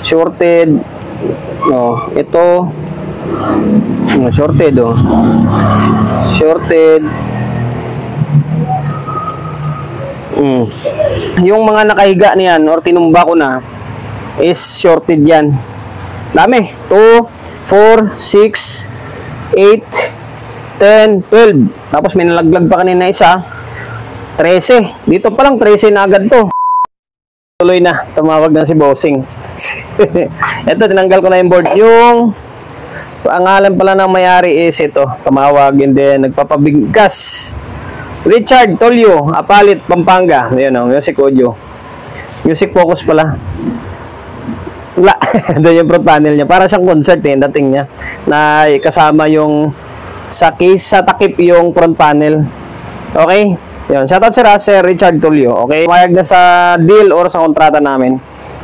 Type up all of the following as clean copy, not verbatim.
shorted. No, ito shorted, oh. Shorted. Yung mga nakahiga niyan or tinumba ko na is shorted yan. Dami. 2, 4, 6, 8, 10, 12. Tapos may nalaglag pa kanina isa. 13. Dito pa lang 13 na agad to. Tuloy na. Tumawag na si Bossing. Ito, tinanggal ko na yung board. Yung pangalan pala ng mayari is ito. Tumawag, and then nagpapabigkas. Richard Tolyo, Apalit, Pampanga. Ayun, music audio. Music focus pala. Wala. Doon yung front panel niya. Para siyang concert dating niya. Na kasama yung sa case, sa takip yung front panel. Okay? Yun. Shoutout Sir Richard Tolyo. Okay? Mayag na sa deal or sa kontrata namin.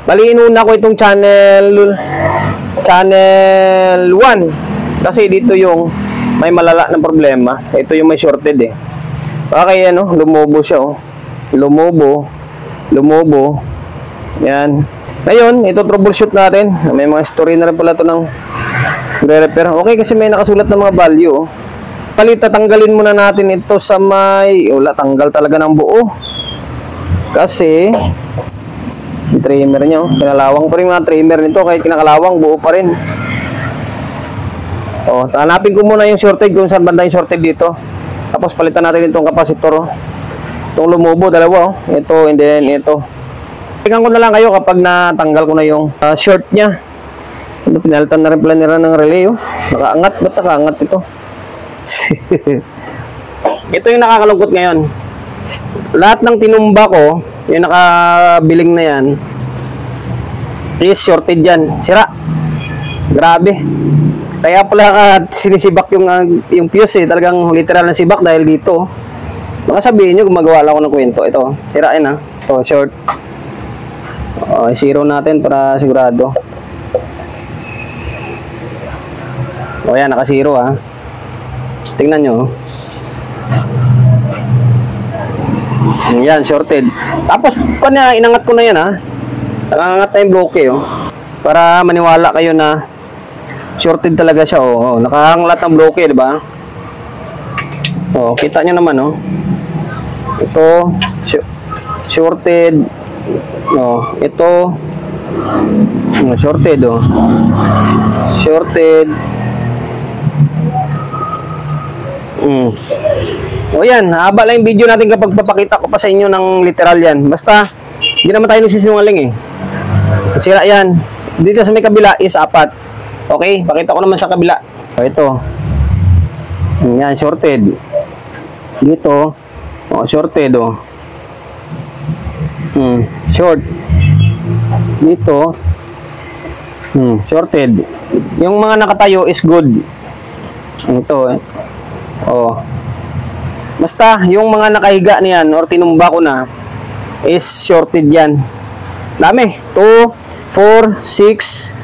Bali, inuna ko itong channel 1. Kasi dito yung may malala ng problema. Ito yung may shorted eh. Okay, lumobo siya, oh. Lumobo. Yan. Ngayon, ito troubleshoot natin. May mga story na rin pala ito ng repair. Okay, kasi may nakasulat na mga value, oh. Tatanggalin muna natin ito sa may... Wala, tanggal talaga ng buo. Kasi yung trimmer niya, oh. Kinalawang pa rin mga trimmer nito. Kahit kinakalawang, buo pa rin. Oh, hanapin ko muna yung shorted kung saan banda yung shorted dito. Tapos palitan natin itong kapasitor, oh. Itong lumobo, dalawa, oh. Ito and then ito. Tingnan ko na lang kayo kapag natanggal ko na yung short niya. Ito, pinalitan na rin pala nila ng relay, oh. Nakaangat, ba't nakaangat ito? Ito yung nakakalungkot ngayon. Lahat ng tinumba ko, yung nakabiling na yan, is shorted yan. Sira. Grabe. Kaya pala sinisibak yung fuse eh. Talagang literal na sibak dahil dito. Baka sabihin nyo, gumagawa lang ako ng kwento. Ito, sirain ha. Ito, short. Zero natin para sigurado. O yan, naka-zero ha. Tingnan nyo. Yan, shorted. Tapos, inangat ko na yan ha. Nangangat na yung bloke oh. Para maniwala kayo na shorted talaga siya, oh. Nakahanglat ng bloke, di ba? Oh, kita nyo naman, oh. Ito, shorted. Oh, ito, shorted, oh. Shorted. O yan, haba lang yung video natin kapag papakita ko pa sa inyo ng literal yan. Basta, hindi naman tayo nagsisinungaling eh. Sira yan. Dito sa may kabila is 4. Okay, pakita ko naman sa kabila. So, ito. Yan, shorted. Dito, shorted, oh. Short. Dito, shorted. Yung mga nakatayo is good. Ito, eh. Oh. Basta, yung mga nakahiga niyan or tinumba ko na is shorted yan. Dami. 2, 4, 6,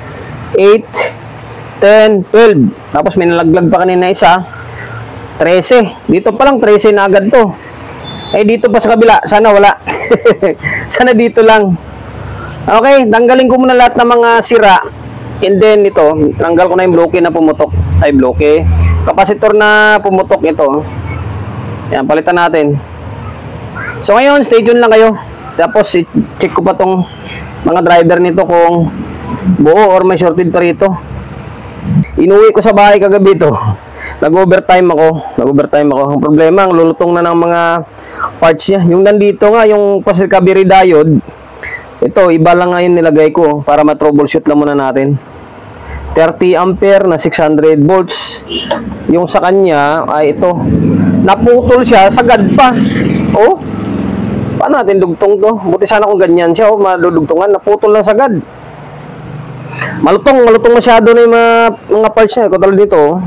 8, 10, 12. Tapos may nalaglag pa kanina isa. 13. Dito pa lang 13 na agad to. Eh dito pa sa kabila, sana wala. Sana dito lang. Okay, tanggalin ko muna lahat ng mga sira. And then ito, tanggal ko na yung bloke na pumutok. Ay, bloke. Kapasitor na pumutok ito. Yan, palitan natin. So ngayon, stay tuned lang kayo. Tapos check ko pa tong mga driver nito kung buo or may shorted pa rito. Inuwi ko sa bahay kagabi ito. Nag-overtime ako. Ang problema, ang lulutong na ng mga parts niya. Yung nandito nga, yung fast recovery diode, ito, iba lang nga yung nilagay ko para ma-troubleshoot lang muna natin. 30 ampere na 600 volts. Yung sa kanya, ay ito. Naputol siya, sagad pa. Oh, paano natin dugtong to? Buti sana kung ganyan siya, madudugtungan. Naputol lang sagad. Malutong masyado na yung mga parts niya. Katulad dito,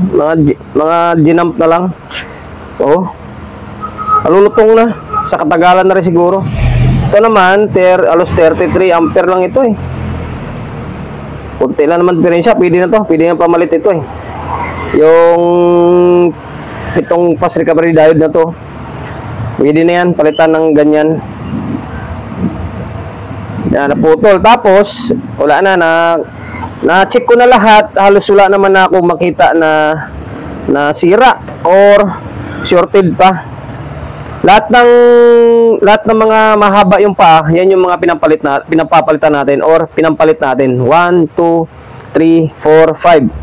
mga ginamp na lang. Oh, malulutong na. Sa katagalan na rin siguro. Ito naman, alos 33 ampere lang ito eh. Kunti lang naman diferensya. Pwede na to. Pwede na pamalit ito eh. Itong fast recovery diode na to. Pwede na yan. Palitan ng ganyan. Yan, naputol. Tapos, wala na-check ko na lahat. Halos wala naman na ako makita na sira or shorted pa. Lahat ng mga mahaba yung paa, yan yung mga pinapapalitan natin or pinampalit natin. 1, 2, 3, 4, 5.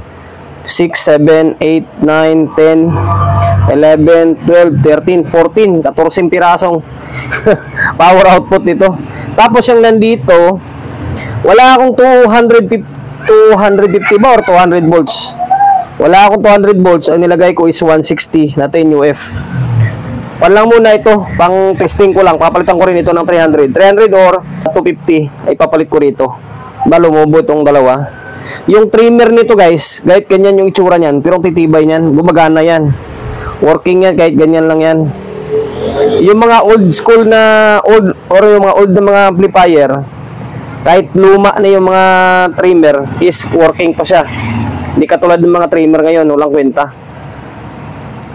6, 7, 8, 9, 10, 11, 12, 13, 14, 14 pirasong power output nito. Tapos yung nandito, wala akong 250 ba or 200 volts. Wala akong 200 volts. Ang nilagay ko is 160 na 10 UF. Pan lang muna ito, pang testing ko lang. Papalitan ko rin ito ng 300 or 250 ay papalit ko rito. Lumubo itong dalawa. Yung trimmer nito guys, kahit ganyan yung itsura niyan, pero titibay niyan, gumagana yan. Working yan, kahit ganyan lang yan. Yung mga old school na yung mga old na mga amplifier, kahit luma na yung mga trimmer, is working pa siya. Hindi katulad ng mga trimmer ngayon, walang kwenta.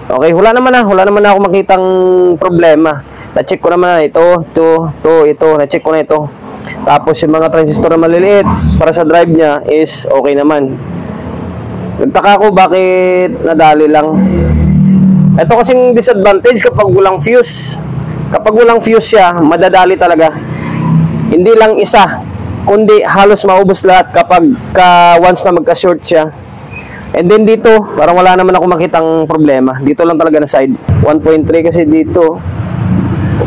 Okay, wala naman ako makitang problema. Na-check ko naman na ito, na-check ko na ito. Tapos yung mga transistor na maliliit para sa drive niya is okay naman. Nagtaka ko bakit nadali lang. Ito kasing disadvantage kapag walang fuse. Kapag walang fuse siya, madadali talaga. Hindi lang isa, kundi halos maubos lahat kapag once na magka-short siya. And then dito, parang wala naman ako makitang problema. Dito lang talaga na side. 1.3 kasi dito.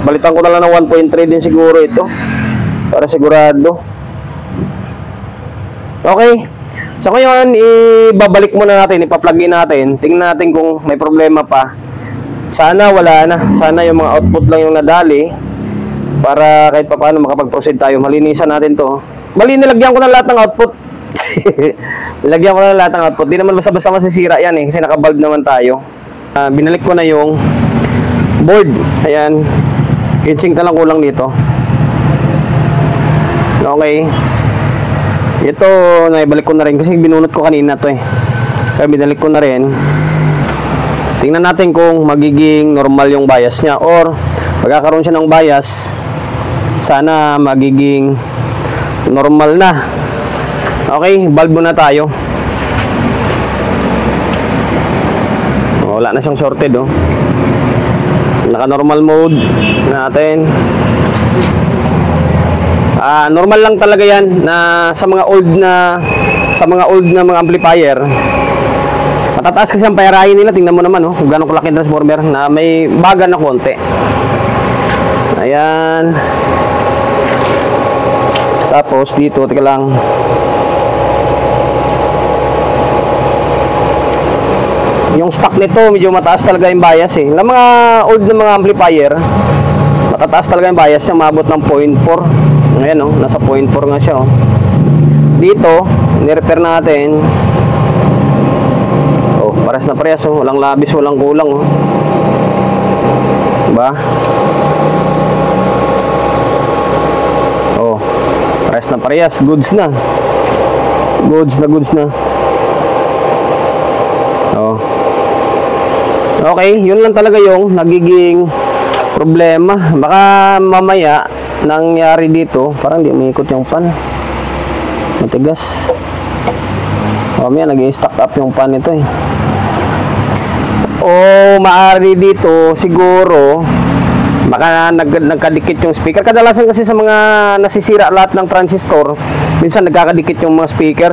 Balitan ko na lang ng 1.3 din siguro ito. Para sigurado. Okay. So ngayon, ibabalik muna natin, ipa-plug-in natin. Tingnan natin kung may problema pa. Sana wala na. Sana yung mga output lang yung nadali. Para kahit pa paano makapag-proceed tayo. Malinisan natin to. Nilagyan ko na lahat ng output. Nilagyan ko na lahat ng output. Di naman basta-basta masisira yan kasi naka-bulb naman tayo. Binalik ko na yung board. Ayan. Kitching talang kulang dito. Okay. Ito, naibalik ko na rin kasi binunot ko kanina to eh. Kaya binalik ko na rin. Tingnan natin kung magiging normal yung bias niya or magkakaroon siya ng bias. Sana magiging normal na. Okay, bulb muna tayo. Wala na siyang shorted oh. Naka-normal mode natin. Normal lang talaga yan na sa mga old na mga amplifier. Matataas kasi ang payarahin nila. Tingnan mo naman kung gano'ng kalaki yung transformer na may baga na konti. Ayan. Tapos dito, tika lang. Yung stock nito medyo mataas talaga yung bias eh. Ng mga old na mga amplifier, matataas talaga yung bias niya, maabot ng 0.4. Ayan nasa 0.4 nga siya Dito, ni-repair natin. Pares na parehas walang labis, walang kulang Diba? Pares na parehas, goods na. Goods na. Okay, yun lang talaga yung nagiging problema. Baka mamaya nangyari dito, parang di umiikot yung pan. Matigas. Mamaya nag-i-stack up yung pan nito eh. O maaari dito siguro baka nagkadikit yung speaker. Kadalasan kasi sa mga nasisira lahat ng transistor, minsan nagkakadikit yung mga speaker.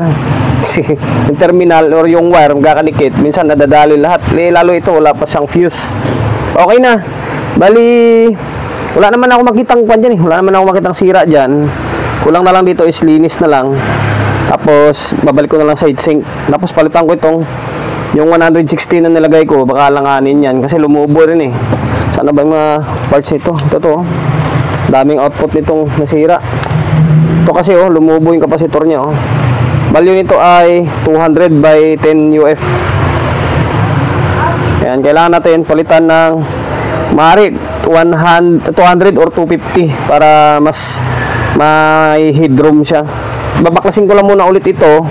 Yung terminal or yung wire magkakadikit, minsan nadadali lahat. Lalo ito, wala pa siyang fuse. Okay na. Bali, wala naman ako makitang pan dyan eh. Wala naman ako makitang sira dyan. Kulang na lang dito is linis na lang. Tapos, babalik ko na lang sa heatsink. Tapos, palitan ko itong yung 116 na nilagay ko. Baka langanin yan. Kasi lumubo rin eh. Sana ba yung mga parts nito? Ito. Daming output nitong nasira. Ito kasi lumubo yung kapasitor niya Value nito ay 200 by 10 UF. Yan, kailangan natin palitan ng maaari 200 or 250 para mas may headroom siya. Babaklasin ko lang muna ulit ito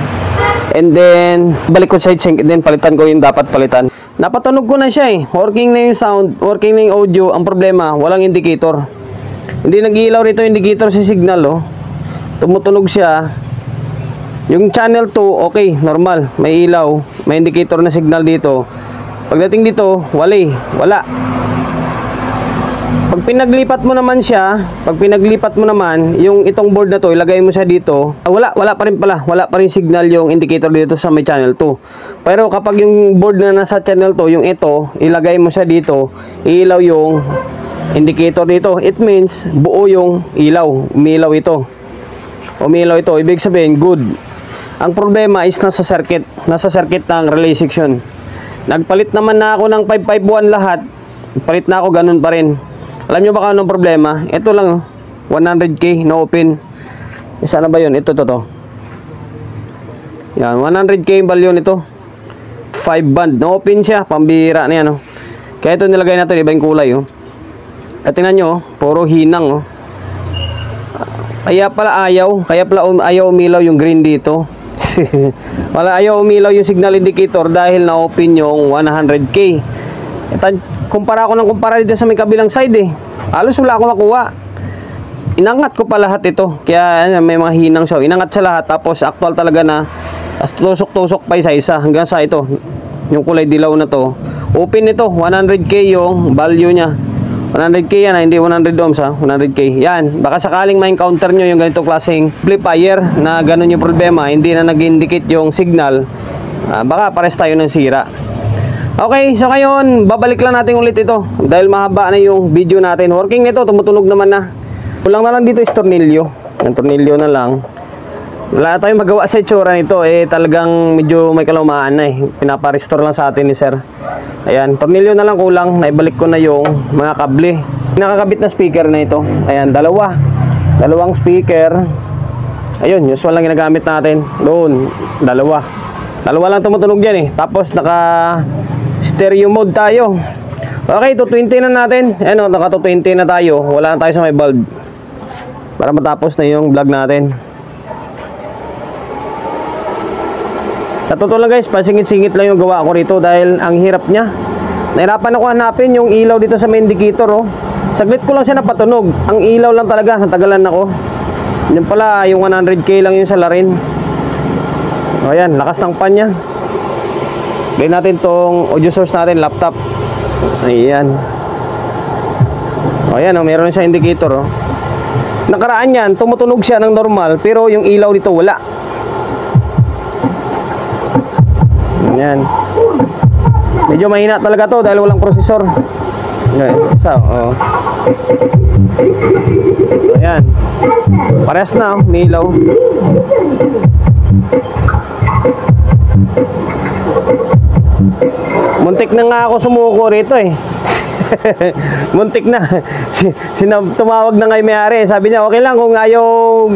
and then balik ko sa heatsink and then palitan ko yung dapat palitan. Napatunog ko na siya eh. Working na yung sound, working na yung audio. Ang problema, walang indicator. Hindi nag-iilaw rito yung indicator sa signal tumutunog siya. Yung channel 2, okay, normal, may ilaw, may indicator na signal dito. Pagdating dito, wala. Pag pinaglipat mo naman yung itong board na to, ilagay mo siya dito, wala pa rin signal yung indicator dito sa may channel 2. Pero kapag yung board na nasa channel 2, yung ito, ilagay mo siya dito, iilaw yung indicator dito. It means buo yung ilaw, umilaw ito, ibig sabihin good. Ang problema is nasa circuit ng relay section. Nagpalit naman na ako ng 551 lahat, palit na ako, ganun pa rin. Alam nyo ba kung anong problema? Ito lang, 100k na open. Sana ba yun? Ito to. Yan, 100k yung value nito. 5 band, na open siya, pambira na yan. Oh. Kaya ito nilagay natin, iba yung kulay. Oh. At tingnan nyo, puro hinang. Oh. Kaya pala ayaw umilaw yung green dito. Ayaw umilaw yung signal indicator dahil na open yung 100k. Kumpara dito sa may kabilang side halos wala akong makuha. Inangat ko pa lahat ito, kaya may mga hinang siya. Inangat sa lahat, tapos actual talaga na tusok-tusok pa isa hanggang sa ito, yung kulay dilaw na to. Open ito, 100k yung value niya. 100k yan, hindi 100 ohms 100k. Yan, baka sakaling ma-encounter nyo yung ganito klaseng amplifier na ganun yung problema, hindi na nag-indicate yung signal, baka pares tayo ng sira. Okay, so ngayon, babalik lang natin ulit ito dahil mahaba na yung video natin. Working nito, tumutunog naman na. Kulang na lang dito is tornilyo. Yung tornilyo na lang. Wala tayong magawa sa itsura nito. Talagang medyo may kalumaan na pinapa-restore lang sa atin ni sir. Ayan, tornilyo na lang kulang. Naibalik ko na yung mga kable. Nakakabit na speaker na ito. Ayan, dalawang speaker. Ayun, usual lang ginagamit natin. Doon, dalawa lang tumutunog dyan Tapos naka stereo mode tayo. Okay, 220 na natin. Ayan, naka 220 na tayo. Wala na tayo sa may bulb, para matapos na yung vlog natin. Sa totoo lang guys, pasingit-singit lang yung gawa ko rito dahil ang hirap niya. Nahirapan ako hanapin yung ilaw dito sa may indicator. Saglit ko lang siya napatunog. Ang ilaw lang talaga, natagalan ako. Yun pala, yung 100k lang yung salarin. Ayan, lakas ng pan niya. Gawin natin tong audio source natin, laptop. Ayan. Ayan, meron siya indicator. Nakaraan yan, tumutunog siya ng normal, pero yung ilaw dito wala. Ayan. Medyo mahina talaga to dahil walang processor. Ayan, ayan. Parehas na, may ilaw. Muntik na nga ako sumuko rito Muntik na. Tumawag na nga yung may-ari. Sabi niya, okay lang kung ayaw,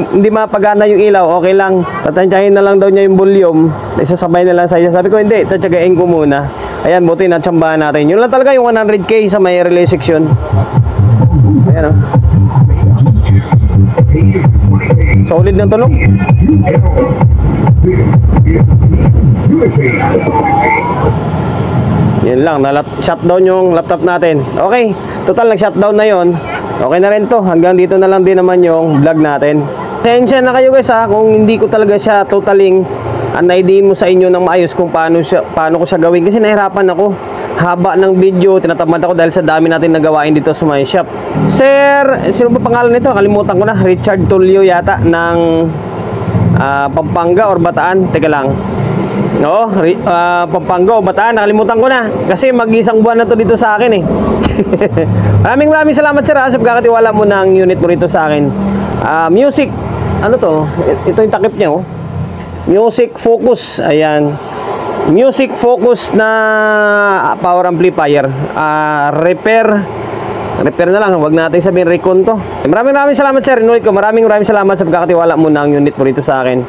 hindi mapagana yung ilaw, okay lang. Tatansyahin na lang daw niya yung volume. Isasabay na lang sa iyo. Sabi ko, hindi, tatsagain ko muna. Ayan, buti natsambahan natin. Yun lang talaga yung 100k sa may relay section. Ayan solid ng tunog. Yan lang, shutdown yung laptop natin. Okay, total nag-shutdown na yon. Okay na rin to, hanggang dito na lang din naman yung vlog natin. Pasensya na kayo guys kung hindi ko talaga siya totaling na-ID mo sa inyo ng maayos kung paano ko siya gawin. Kasi nahirapan ako, haba ng video, tinatamad ako dahil sa dami natin nagawain dito sa my shop. Sir, sino ba pangalan nito? Kalimutan ko na, Richard Tulio yata ng Pampanga or Bataan. Teka lang. No, Pampanga o Bataan, nakalimutan ko na. Kasi mag-isang buwan na to dito sa akin maraming salamat sir sa pagkakatiwala mo ng unit mo rito sa akin. Music, ano to? Ito yung takip niya Music Focus, ayan. Music Focus na power amplifier. Repair na lang, wag natin sabihin recon to. Maraming salamat sir, inulit ko. Maraming salamat sa pagkakatiwala mo ng unit mo rito sa akin.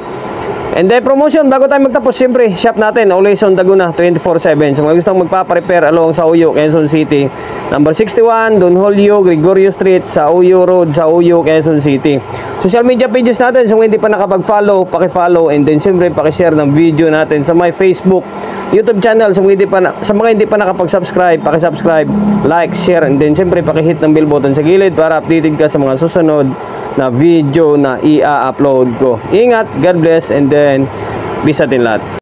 And then promotion, bago tayo magtapos, siyempre, shop natin, always on Laguna, 24/7. So mga gustong magpa-repair along sa Uyo, Quezon City, number 61, Don Julio, Gregorio Street, sa Uyo Road, sa Uyo, Quezon City. Social media pages natin, so kung hindi pa nakapag-follow, paki-follow, and then siyempre, paki-share ng video natin sa my Facebook, YouTube channel. So sa mga hindi pa nakapag-subscribe, paki-subscribe, like, share, and then siyempre, paki-hit ng bell button sa gilid para updated ka sa mga susunod na video na i-upload ko. Ingat, God bless, and then peace atin lahat.